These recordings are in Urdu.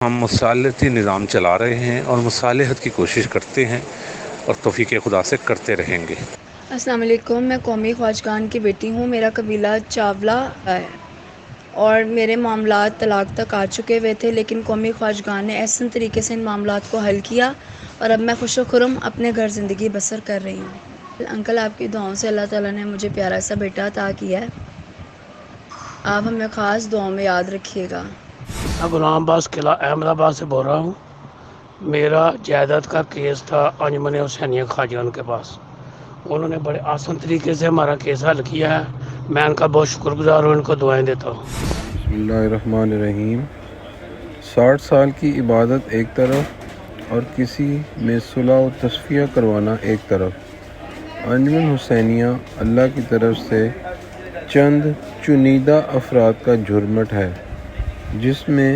ہم مصالحتی نظام چلا رہے ہیں اور مصالحت کی کوشش کرتے ہیں اور توفیق خدا سے کرتے رہیں گے۔ السلام علیکم، میں قومی خواجگان کی بیٹی ہوں۔ میرا قبیلہ چاولہ ہے اور میرے معاملات طلاق تک آ چکے ہوئے تھے، لیکن قومی خواجگان نے احسن طریقے سے ان معاملات کو حل کیا اور اب میں خوش و خرم اپنے گھر زندگی بسر کر رہی ہوں۔ انکل، آپ کی دعاؤں سے اللہ تعالیٰ نے مجھے پیارا سا بیٹا عطا کیا ہے، آپ ہمیں خاص دعاؤں میں یاد رکھیے گا۔ میں غلام عباس قلعہ احمد آباد سے بول رہا ہوں۔ میرا جائیداد کا کیس تھا انجمن حسینیہ خواجگان کے پاس۔ انہوں نے بڑے آسان طریقے سے ہمارا کیس حل کیا ہے، میں ان کا بہت شکر گزار ہوں، ان کو دعائیں دیتا ہوں۔ بسم اللہ الرحمن الرحیم۔ 60 سال کی عبادت ایک طرف اور کسی میں صلح و تصفیہ کروانا ایک طرف۔ انجمن حسینیہ اللہ کی طرف سے چند چنیدہ افراد کا جھرمٹ ہے، جس میں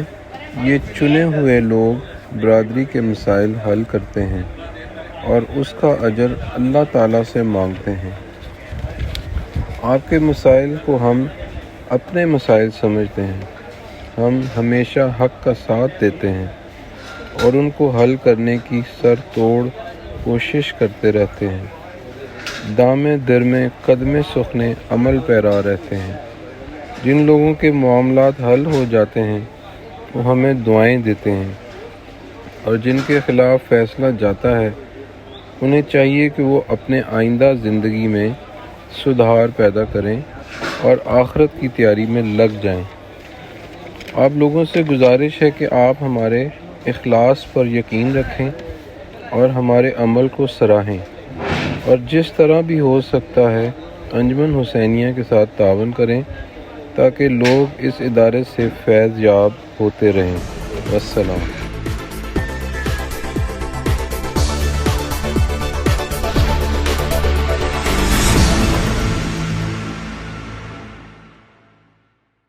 یہ چنے ہوئے لوگ برادری کے مسائل حل کرتے ہیں اور اس کا اجر اللہ تعالیٰ سے مانگتے ہیں۔ آپ کے مسائل کو ہم اپنے مسائل سمجھتے ہیں۔ ہم ہمیشہ حق کا ساتھ دیتے ہیں اور ان کو حل کرنے کی سر توڑ کوشش کرتے رہتے ہیں۔ دامے درمے قدمے سخنے عمل پیرا رہتے ہیں۔ جن لوگوں کے معاملات حل ہو جاتے ہیں وہ ہمیں دعائیں دیتے ہیں، اور جن کے خلاف فیصلہ جاتا ہے انہیں چاہیے کہ وہ اپنے آئندہ زندگی میں سدھار پیدا کریں اور آخرت کی تیاری میں لگ جائیں۔ آپ لوگوں سے گزارش ہے کہ آپ ہمارے اخلاص پر یقین رکھیں اور ہمارے عمل کو سراہیں، اور جس طرح بھی ہو سکتا ہے انجمن حسینیہ کے ساتھ تعاون کریں تاکہ لوگ اس ادارے سے فیض یاب ہوتے رہیں۔ والسلام۔